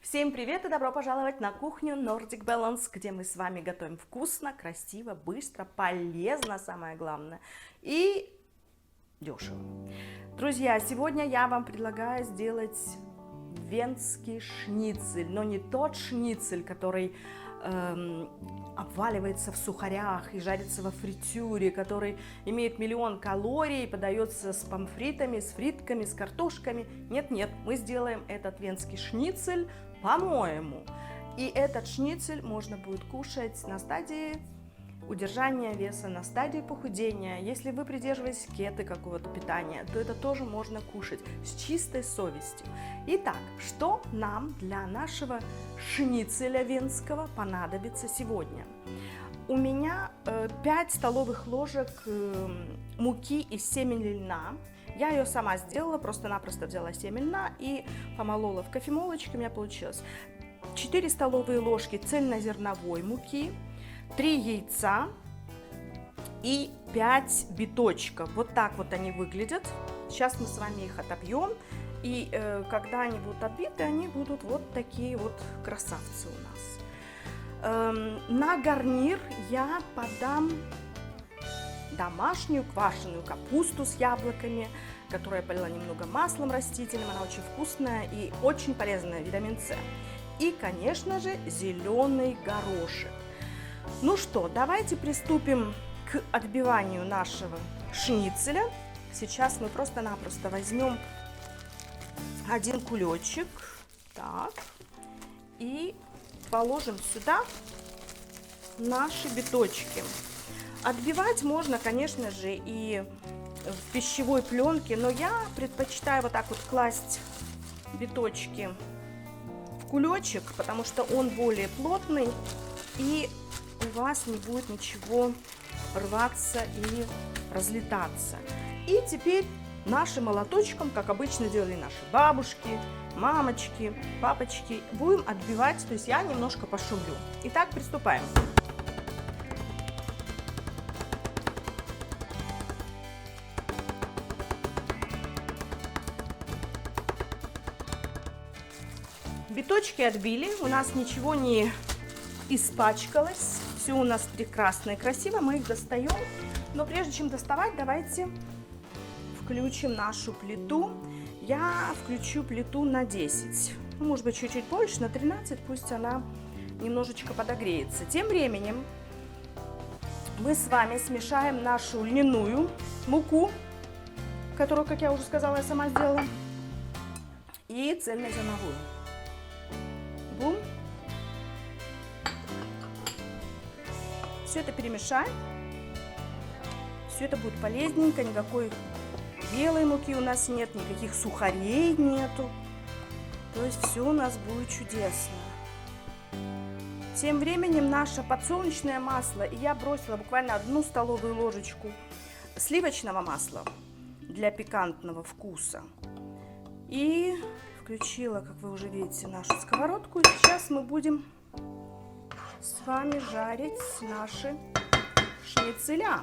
Всем привет и добро пожаловать на кухню Nordic Balance, где мы с вами готовим вкусно, красиво, быстро, полезно, самое главное, и дешево. Друзья, сегодня я вам предлагаю сделать венский шницель, но не тот шницель, который обваливается в сухарях и жарится во фритюре, который имеет миллион калорий, подается с помфритами, с фритками, с картошками. Нет-нет, мы сделаем этот венский шницель по-моему. И этот шницель можно будет кушать на стадии удержания веса, на стадии похудения. Если вы придерживаетесь кето какого-то питания, то это тоже можно кушать с чистой совестью. Итак, что нам для нашего шницеля венского понадобится сегодня? У меня 5 столовых ложек муки из семени льна. Я ее сама сделала, просто-напросто взяла семя льна и помолола в кофемолочке, у меня получилось. 4 столовые ложки цельнозерновой муки, 3 яйца и 5 биточков. Вот так вот они выглядят. Сейчас мы с вами их отобьем. И когда они будут отбиты, они будут вот такие вот красавцы у нас. На гарнир я подам домашнюю квашеную капусту с яблоками, которую я полила немного маслом растительным. Она очень вкусная и очень полезная, витамин С. И, конечно же, зеленый горошек. Ну что, давайте приступим к отбиванию нашего шницеля. Сейчас мы просто-напросто возьмем один кулечек, так, и положим сюда наши биточки. Отбивать можно, конечно же, и в пищевой пленке, но я предпочитаю вот так вот класть биточки в кулечек, потому что он более плотный, и у вас не будет ничего рваться и разлетаться. И теперь нашим молоточком, как обычно делали наши бабушки, мамочки, папочки, будем отбивать, то есть я немножко пошумлю. Итак, приступаем. Биточки отбили, у нас ничего не испачкалось, все у нас прекрасно и красиво, мы их достаем. Но прежде чем доставать, давайте включим нашу плиту. Я включу плиту на 10, может быть чуть-чуть больше, на 13, пусть она немножечко подогреется. Тем временем мы с вами смешаем нашу льняную муку, которую, как я уже сказала, я сама сделала, и цельнозерновую. Бум. Все это перемешаем. Все это будет полезненько, никакой белой муки у нас нет, никаких сухарей нету. То есть все у нас будет чудесно. Тем временем наше подсолнечное масло, и я бросила буквально 1 столовую ложечку сливочного масла для пикантного вкуса. И включила, как вы уже видите, нашу сковородку. И сейчас мы будем с вами жарить наши шницеля.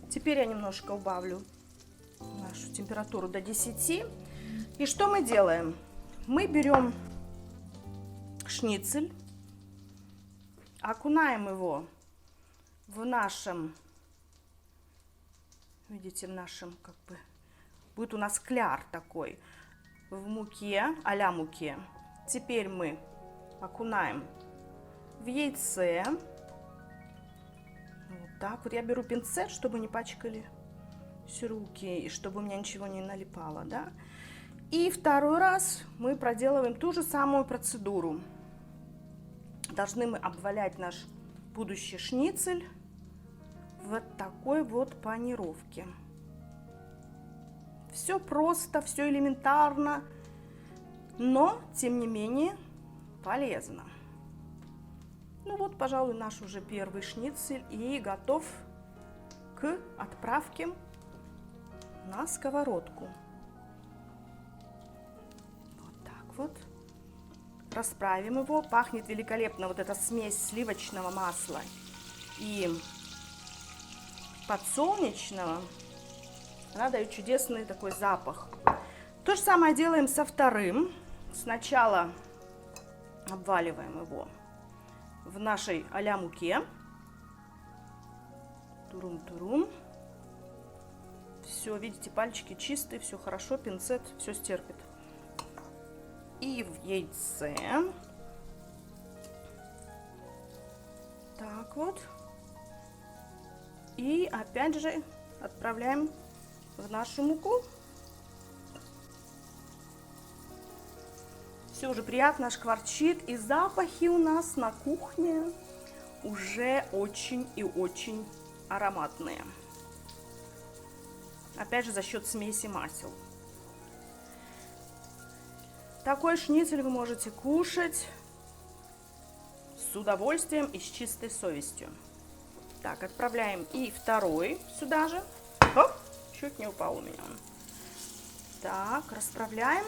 Теперь я немножко убавлю нашу температуру до 10. И что мы делаем? Мы берем шницель, окунаем его в нашем, видите, в нашем, как бы, будет у нас кляр такой, в муке, а-ля муке. Теперь мы окунаем в яйце. Вот так вот. Я беру пинцет, чтобы не пачкали руки и чтобы у меня ничего не налипало, да. И второй раз мы проделываем ту же самую процедуру. Должны мы обвалять наш будущий шницель в такой вот панировке. Все просто, все элементарно, но, тем не менее, полезно. Ну вот, пожалуй, наш уже первый шницель и готов к отправке на сковородку. Вот так вот. Расправим его. Пахнет великолепно вот эта смесь сливочного масла и подсолнечного. Она дает чудесный такой запах. То же самое делаем со вторым. Сначала обваливаем его в нашей а-ля муке. Турум-турум. Все, видите, пальчики чистые, все хорошо, пинцет все стерпит. И в яйце. Так вот. И опять же отправляем в нашу муку. Все уже приятно шкварчит, и запахи у нас на кухне уже очень и очень ароматные. Опять же за счет смеси масел. Такой шницель вы можете кушать с удовольствием и с чистой совестью. Так, отправляем и второй сюда же. Оп, чуть не упал у меня. Так, расправляем.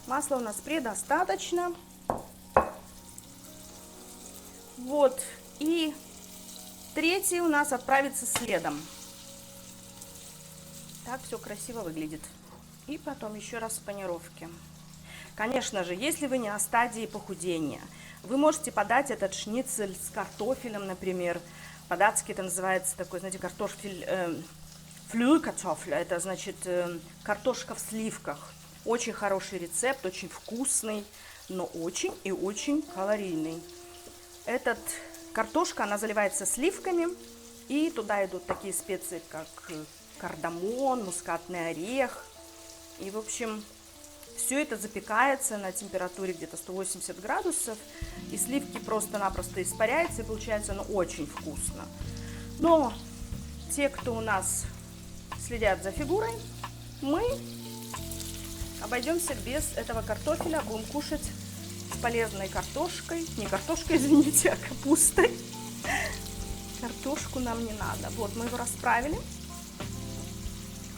Масла у нас предостаточно. Вот, и третий у нас отправится следом. Так все красиво выглядит. И потом еще раз в панировке. Конечно же, если вы не на стадии похудения, вы можете подать этот шницель с картофелем, например. По-датски это называется такой, знаете, картофель, флюйкартофель, это значит картошка в сливках. Очень хороший рецепт, очень вкусный, но очень и очень калорийный. Этот картошка, она заливается сливками, и туда идут такие специи, как кардамон, мускатный орех. И, в общем, все это запекается на температуре где-то 180 градусов, и сливки просто-напросто испаряются, и получается оно очень вкусно. Но те, кто у нас следят за фигурой, мы обойдемся без этого картофеля, будем кушать с полезной картошкой, не картошкой, извините, а капустой. Картошку нам не надо. Вот, мы его расправили.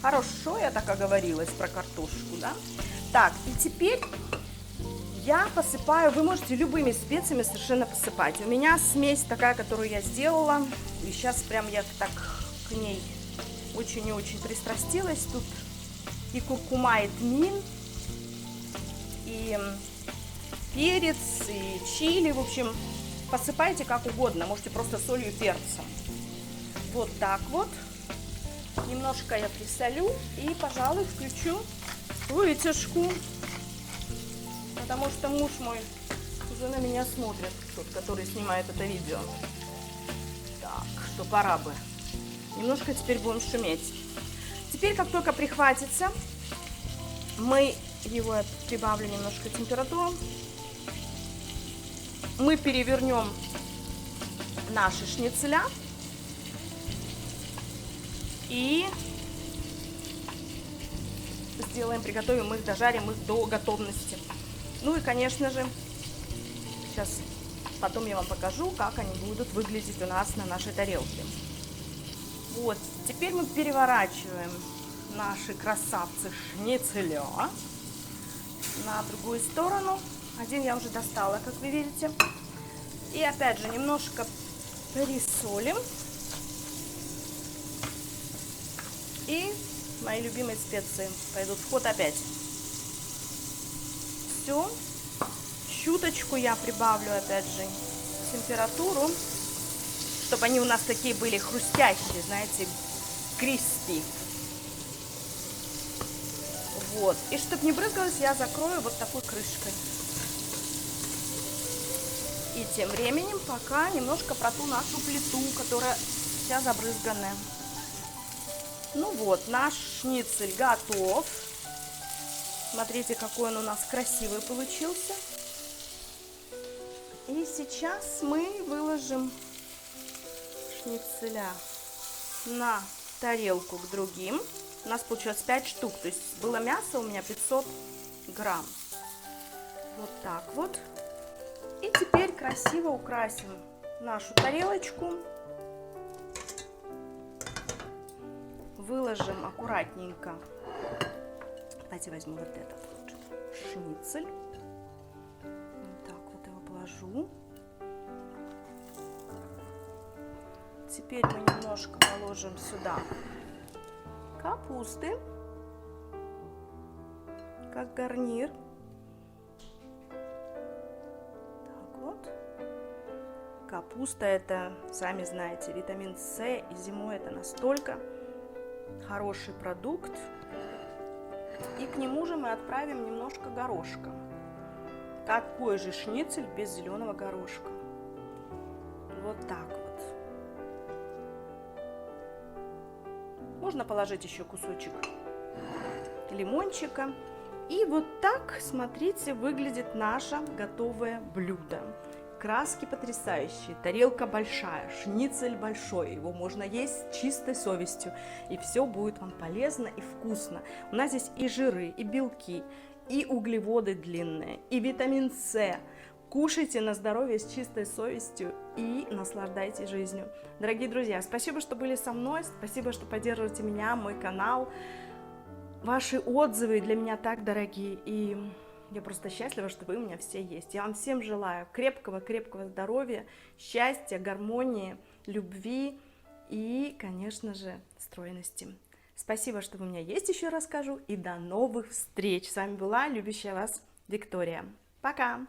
Хорошо, я так оговорилась про картошку, да? Так, и теперь я посыпаю, вы можете любыми специями совершенно посыпать. У меня смесь такая, которую я сделала, и сейчас прям я так к ней очень и очень пристрастилась. Тут и куркума, и тмин, и перец, и чили, в общем, посыпайте как угодно, можете просто солью и перцем. Вот так вот. Немножко я присолю и, пожалуй, включу вытяжку, потому что муж мой уже на меня смотрит, тот, который снимает это видео. Так, что пора бы. Немножко теперь будем шуметь. Теперь, как только прихватится, мы его, я прибавлю немножко температуру, мы перевернем наши шницеля и сделаем, приготовим их, дожарим их до готовности. Ну и, конечно же, сейчас потом я вам покажу, как они будут выглядеть у нас на нашей тарелке. Вот, теперь мы переворачиваем наши красавцы шницеля на другую сторону. Один я уже достала, как вы видите. И опять же немножко пересолим. И мои любимые специи пойдут в ход опять. Все. Чуточку я прибавлю опять же температуру, чтобы они у нас такие были хрустящие, знаете, криспи. Вот. И чтобы не брызгалось, я закрою вот такой крышкой. И тем временем пока немножко протру нашу плиту, которая вся забрызганная. Ну вот, наш шницель готов. Смотрите, какой он у нас красивый получился. И сейчас мы выложим шницеля на тарелку к другим. У нас получилось 5 штук, то есть было мясо у меня 500 грамм. Вот так вот. И теперь красиво украсим нашу тарелочку. Выложим аккуратненько. Давайте возьму вот этот вот шницель. Вот так вот его положу. Теперь мы немножко положим сюда капусты, как гарнир. Капуста это, сами знаете, витамин С, и зимой это настолько хороший продукт. И к нему же мы отправим немножко горошка. Какой же шницель без зеленого горошка? Вот так вот. Можно положить еще кусочек лимончика. И вот так, смотрите, выглядит наше готовое блюдо. Краски потрясающие, тарелка большая, шницель большой, его можно есть с чистой совестью, и все будет вам полезно и вкусно. У нас здесь и жиры, и белки, и углеводы длинные, и витамин С. Кушайте на здоровье с чистой совестью и наслаждайтесь жизнью. Дорогие друзья, спасибо, что были со мной, спасибо, что поддерживаете меня, мой канал. Ваши отзывы для меня так дорогие, и я просто счастлива, что вы у меня все есть. Я вам всем желаю крепкого здоровья, счастья, гармонии, любви и, конечно же, стройности. Спасибо, что вы у меня есть, еще раз скажу, и до новых встреч. С вами была любящая вас Виктория. Пока!